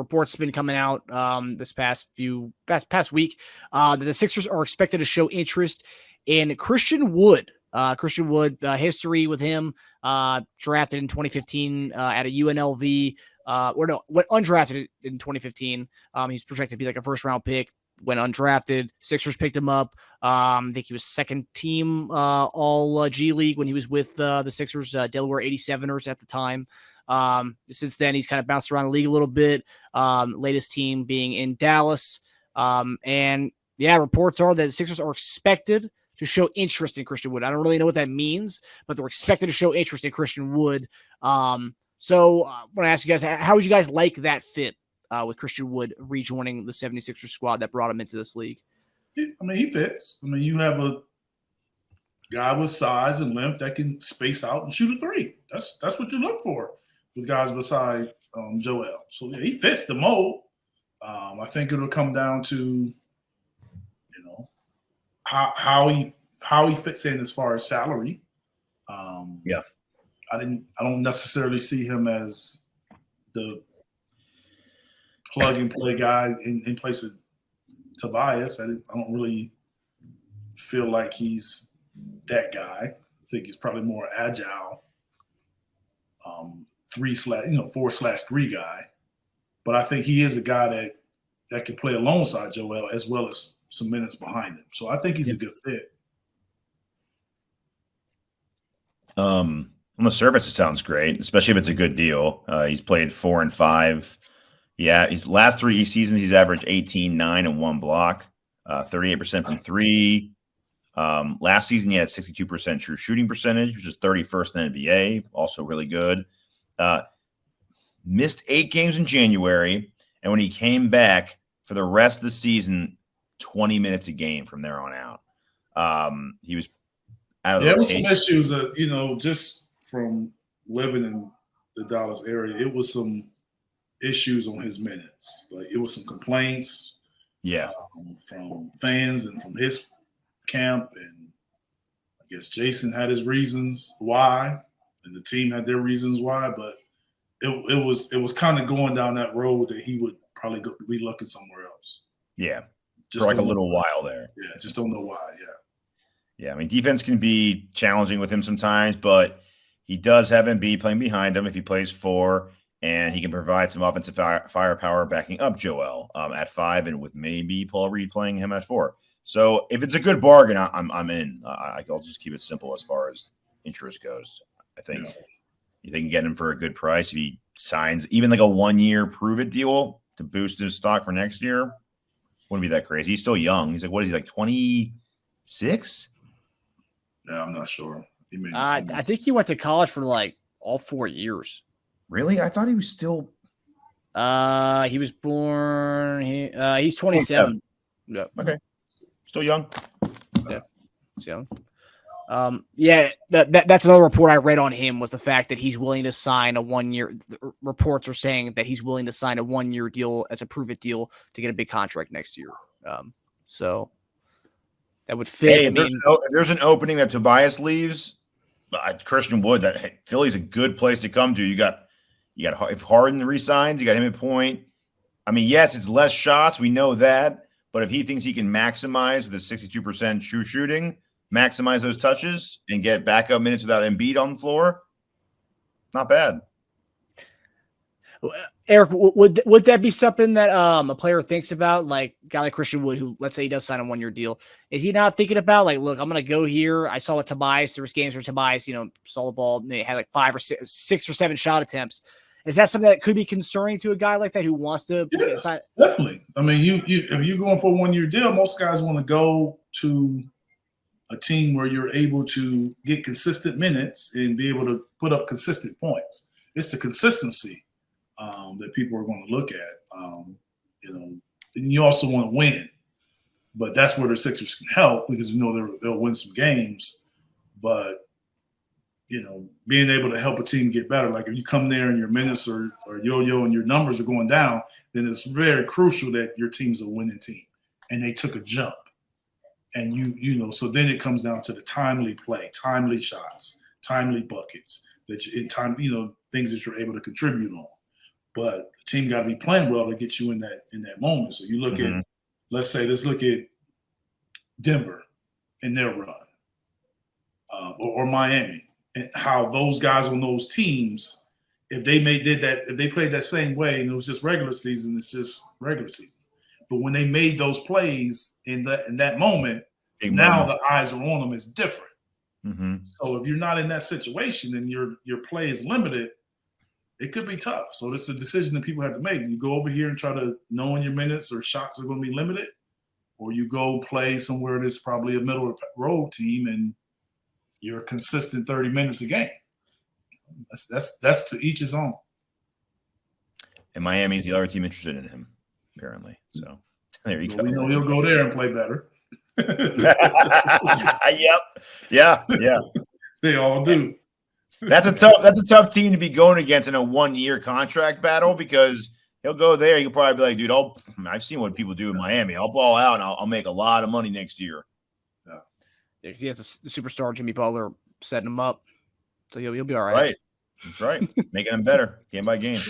reports been coming out this past week that the Sixers are expected to show interest in Christian Wood. History with him, drafted in 2015 at a UNLV, went undrafted in 2015. He's projected to be like a first round pick. Went undrafted. Sixers picked him up. I think he was second team all G League when he was with the Sixers, Delaware 87ers at the time. Since then, he's kind of bounced around the league a little bit. Latest team being in Dallas. And yeah, reports are that the Sixers are expected to show interest in Christian Wood. I don't really know what that means, but they're expected to show interest in Christian Wood. So I want to ask you guys, how would you guys like that fit with Christian Wood rejoining the 76ers squad that brought him into this league? I mean, he fits. I mean, you have a guy with size and length that can space out and shoot a three. That's what you look for with guys beside Joel. So yeah, he fits the mold. I think it'll come down to how he fits in as far as salary. Yeah, I don't necessarily see him as the plug and play guy in place of Tobias. I don't really feel like he's that guy. I think he's probably more agile, 4/3 guy. But I think he is a guy that can play alongside Joel as well as some minutes behind him. So I think he's a good fit. On the surface, it sounds great, especially if it's a good deal. He's played 4 and 5. Yeah, his last 3 seasons, he's averaged 18, 9, and 1 block, 38% from 3. Last season, he had 62% true shooting percentage, which is 31st in the NBA, also really good. Missed 8 games in January, and when he came back for the rest of the season, 20 minutes a game from there on out. He was out of the rotation. There was some issues that, just from living in the Dallas area, it was some issues on his minutes. Like, it was some complaints from fans and from his camp, and I guess Jason had his reasons why, and the team had their reasons why, but it was kind of going down that road that he would probably be looking somewhere else. Yeah. For like a little while there. Yeah, just don't know why. Yeah, I mean, defense can be challenging with him sometimes, but he does have Embiid playing behind him if he plays 4, and he can provide some offensive firepower backing up Joel at 5, and with maybe Paul Reed playing him at 4. So if it's a good bargain, I'm in. I'll just keep it simple as far as interest goes. I think if they can get him for a good price, if he signs even like a 1-year prove-it deal to boost his stock for next year, wouldn't be that crazy. He's still young. He's like, what is he, like 26? Yeah, I'm not sure. I think he went to college for like all 4 years. Really? I thought he was still. He was born. He's 27. Yeah. Okay. Still young. Yeah, he's young. That's another report I read on him, was the fact that he's willing to sign a 1-year. Reports are saying that he's willing to sign a 1-year deal as a prove-it deal to get a big contract next year. So that would fit. Hey, if there's an opening that Tobias leaves, Christian Wood, Philly's a good place to come to. You got if Harden resigns, you got him at point. I mean, yes, it's less shots. We know that. But if he thinks he can maximize with his 62% true shooting, maximize those touches, and get backup minutes without Embiid on the floor, not bad. Eric, would that be something that a player thinks about, like a guy like Christian Wood, who, let's say he does sign a 1-year deal? Is he not thinking about, like, look, I'm going to go here. I saw with Tobias, there was games where Tobias, saw the ball, had like 5 or 6 or 7 shot attempts. Is that something that could be concerning to a guy like that who wants to? Yes, definitely. I mean, if you're going for a 1-year deal, most guys want to go to a team where you're able to get consistent minutes and be able to put up consistent points. It's the consistency that people are going to look at. And you also want to win, but that's where the Sixers can help, because they'll win some games. But being able to help a team get better, like if you come there and your minutes or yo-yo and your numbers are going down, then it's very crucial that your team's a winning team and they took a jump. And so then it comes down to the timely play, timely shots, timely buckets, things that you're able to contribute on. but the team got to be playing well to get you in that moment. So you look at, let's look at Denver in their run, or Miami, and how those guys on those teams, if they played that same way and it was just regular season, it's just regular season. But when they made those plays in that moment, now the eyes are on them. It's different. Mm-hmm. So if you're not in that situation and your play is limited, it could be tough. So it's a decision that people have to make. You go over here and try to know in your minutes or shots are going to be limited, or you go play somewhere that's probably a middle of the road team and you're consistent 30 minutes a game. That's to each his own. And Miami's the other team interested in him, apparently. So there you go. We know he'll go there and play better. Yep. Yeah. They all do. That's a tough team to be going against in a 1-year contract battle, because he'll go there. He'll probably be like, dude, I've seen what people do in Miami. I'll ball out and I'll make a lot of money next year. Yeah, because he has the superstar Jimmy Butler setting him up, so he'll be all right. Right. That's right. Making him better game by game.